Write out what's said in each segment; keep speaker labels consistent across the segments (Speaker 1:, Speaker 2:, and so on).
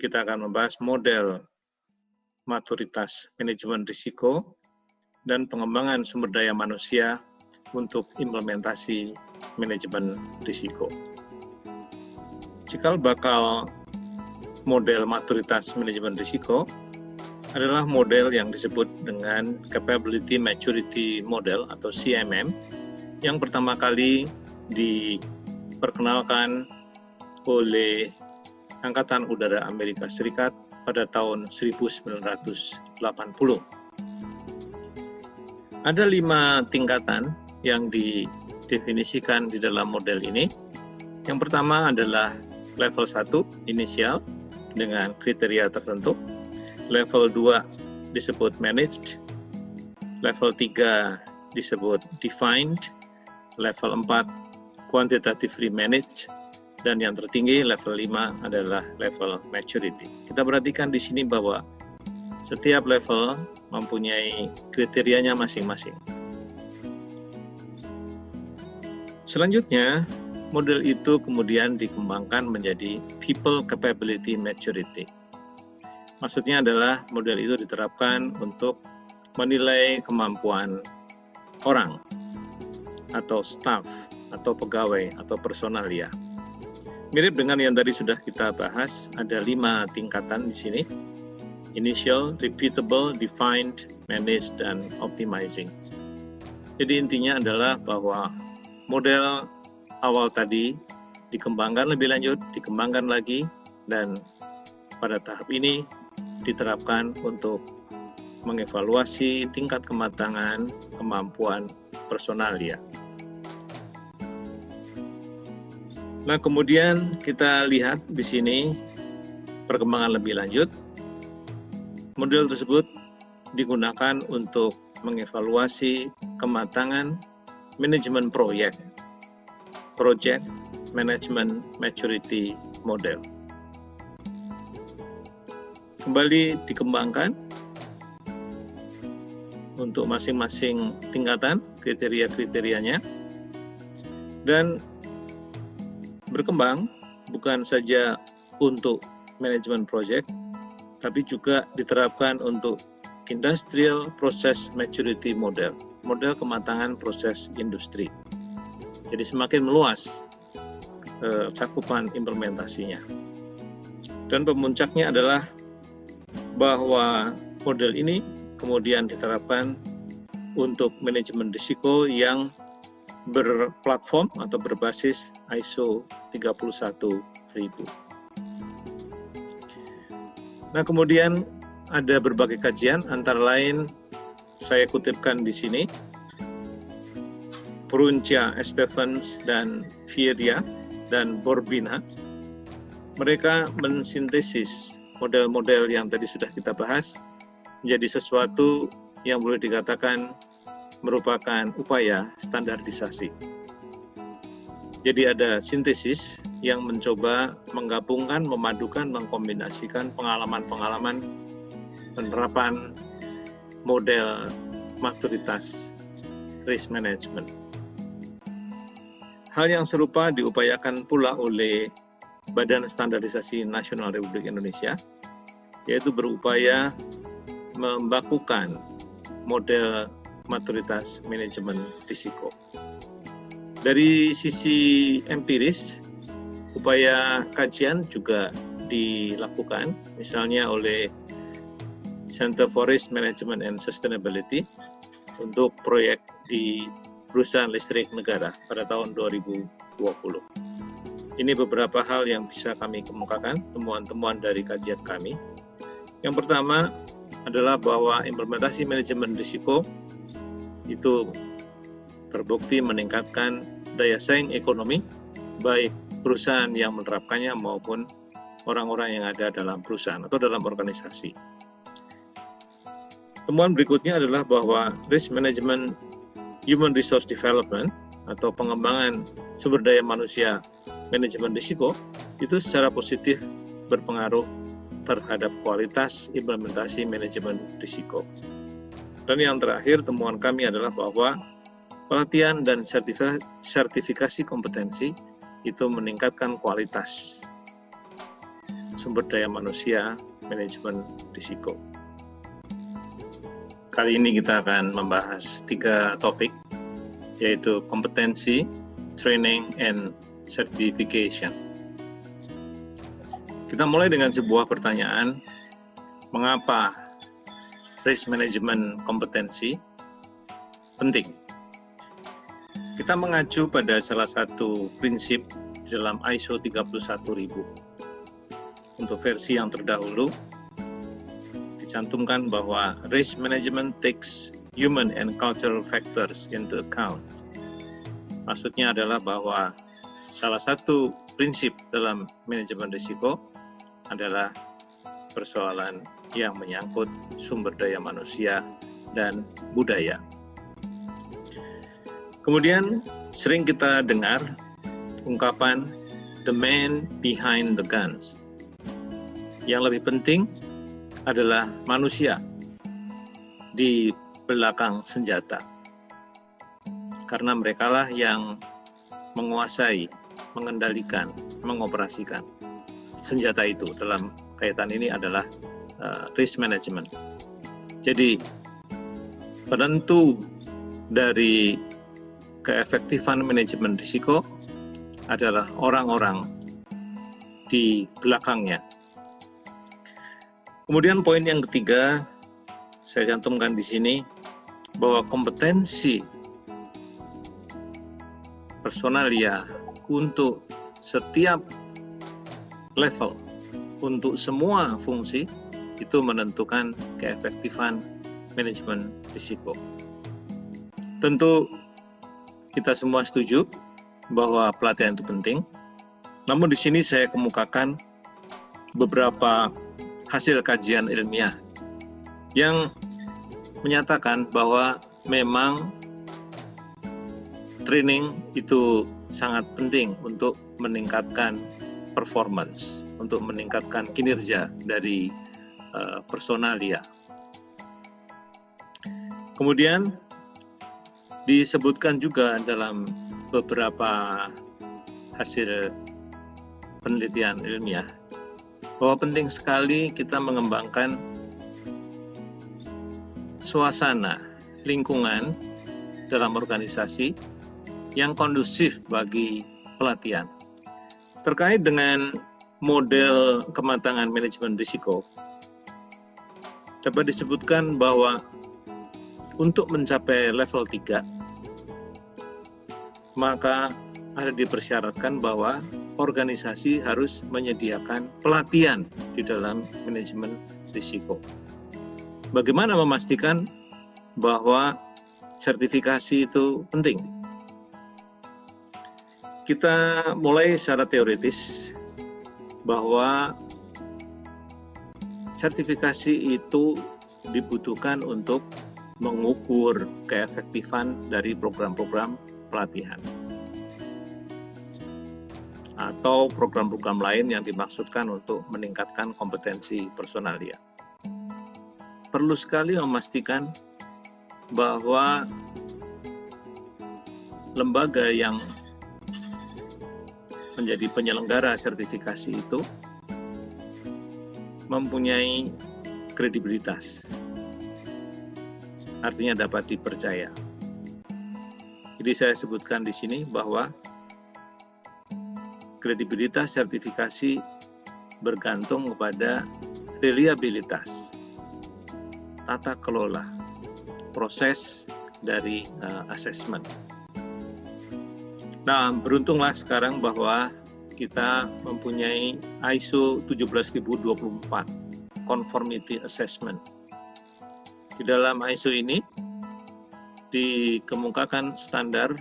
Speaker 1: kita akan membahas model maturitas manajemen risiko dan pengembangan sumber daya manusia untuk implementasi manajemen risiko. Cikal bakal model maturitas manajemen risiko adalah model yang disebut dengan Capability Maturity Model atau CMM yang pertama kali diperkenalkan oleh Angkatan Udara Amerika Serikat pada tahun 1980. Ada 5 tingkatan yang didefinisikan di dalam model ini. Yang pertama adalah level 1, inisial, dengan kriteria tertentu. Level 2 disebut managed. Level 3 disebut defined. Level 4 quantitatively managed. Dan yang tertinggi level 5 adalah level maturity. Kita perhatikan di sini bahwa setiap level mempunyai kriterianya masing-masing. Selanjutnya, model itu kemudian dikembangkan menjadi People Capability Maturity. Maksudnya adalah model itu diterapkan untuk menilai kemampuan orang atau staff atau pegawai atau personalia. Mirip dengan yang tadi sudah kita bahas, ada 5 tingkatan di sini. Initial, repeatable, defined, managed, dan optimizing. Jadi intinya adalah bahwa model awal tadi dikembangkan lebih lanjut, dikembangkan lagi, dan pada tahap ini diterapkan untuk mengevaluasi tingkat kematangan kemampuan personalia. Nah, kemudian kita lihat di sini perkembangan lebih lanjut. Model tersebut digunakan untuk mengevaluasi kematangan manajemen proyek, Project Management Maturity Model. Kembali dikembangkan untuk masing-masing tingkatan, kriteria-kriterianya, dan berkembang bukan saja untuk manajemen project, tapi juga diterapkan untuk Industrial Process Maturity Model, model kematangan proses industri. Jadi semakin meluas cakupan implementasinya. Dan pemuncaknya adalah bahwa model ini kemudian diterapkan untuk manajemen risiko yang berplatform atau berbasis ISO 31000. Nah, kemudian ada berbagai kajian, antara lain saya kutipkan di sini, Pruncia, Stevens, dan Fieria, dan Borbina. Mereka mensintesis model-model yang tadi sudah kita bahas menjadi sesuatu yang boleh dikatakan merupakan upaya standarisasi. Jadi ada sintesis yang mencoba menggabungkan, memadukan, mengkombinasikan pengalaman-pengalaman penerapan model maturitas risk management. Hal yang serupa diupayakan pula oleh Badan Standarisasi Nasional Republik Indonesia, yaitu berupaya membakukan model maturitas manajemen risiko. Dari sisi empiris, upaya kajian juga dilakukan, misalnya oleh Center for Risk Management and Sustainability untuk proyek di perusahaan listrik negara pada tahun 2020. Ini beberapa hal yang bisa kami kemukakan, temuan-temuan dari kajian kami. Yang pertama adalah bahwa implementasi manajemen risiko itu terbukti meningkatkan daya saing ekonomi, baik perusahaan yang menerapkannya maupun orang-orang yang ada dalam perusahaan atau dalam organisasi. Temuan berikutnya adalah bahwa risk management human resource development atau pengembangan sumber daya manusia manajemen risiko itu secara positif berpengaruh terhadap kualitas implementasi manajemen risiko. Dan yang terakhir, temuan kami adalah bahwa pelatihan dan sertifikasi kompetensi itu meningkatkan kualitas. sumber daya manusia, manajemen risiko. Kali ini kita akan membahas 3 topik, yaitu kompetensi, training, and certification. Kita mulai dengan sebuah pertanyaan, mengapa risk management kompetensi penting? Kita mengacu pada salah satu prinsip dalam ISO 31000. Untuk versi yang terdahulu, dicantumkan bahwa risk management takes human and cultural factors into account. Maksudnya adalah bahwa salah satu prinsip dalam manajemen risiko adalah persoalan yang menyangkut sumber daya manusia dan budaya. Kemudian sering kita dengar ungkapan the man behind the guns. Yang lebih penting adalah manusia di belakang senjata. Karena merekalah yang menguasai, mengendalikan, mengoperasikan senjata itu. Dalam kaitan ini adalah risk management. Jadi penentu dari keefektifan manajemen risiko adalah orang-orang di belakangnya. Kemudian poin yang ketiga, saya cantumkan di sini, bahwa kompetensi personalia untuk setiap level, untuk semua fungsi, itu menentukan keefektifan manajemen risiko. Tentu kita semua setuju bahwa pelatihan itu penting, namun di sini saya kemukakan beberapa hasil kajian ilmiah yang menyatakan bahwa memang training itu sangat penting untuk meningkatkan performance, untuk meningkatkan kinerja dari personalia. Kemudian disebutkan juga dalam beberapa hasil penelitian ilmiah bahwa penting sekali kita mengembangkan suasana lingkungan dalam organisasi yang kondusif bagi pelatihan. Terkait dengan model kematangan manajemen risiko, dapat disebutkan bahwa untuk mencapai level 3, maka ada dipersyaratkan bahwa organisasi harus menyediakan pelatihan di dalam manajemen risiko. Bagaimana memastikan bahwa sertifikasi itu penting? Kita mulai secara teoritis bahwa sertifikasi itu dibutuhkan untuk mengukur keefektifan dari program-program pelatihan atau program-program lain yang dimaksudkan untuk meningkatkan kompetensi personalia. Perlu sekali memastikan bahwa lembaga yang menjadi penyelenggara sertifikasi itu mempunyai kredibilitas, artinya dapat dipercaya. Jadi saya sebutkan di sini bahwa kredibilitas sertifikasi bergantung kepada reliabilitas, tata kelola, proses dari asesmen. Nah, beruntunglah sekarang bahwa kita mempunyai ISO 17024, Conformity Assessment. Di dalam ISO ini dikemukakan standar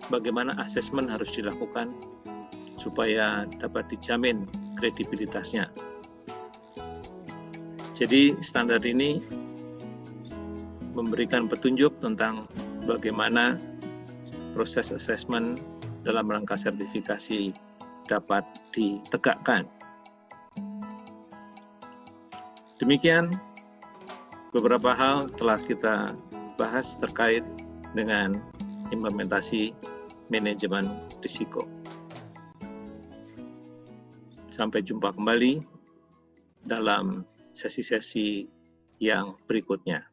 Speaker 1: bagaimana asesmen harus dilakukan supaya dapat dijamin kredibilitasnya. Jadi standar ini memberikan petunjuk tentang bagaimana proses asesmen dalam rangka sertifikasi dapat ditegakkan. Demikian beberapa hal telah kita bahas terkait dengan implementasi manajemen risiko. Sampai jumpa kembali dalam sesi-sesi yang berikutnya.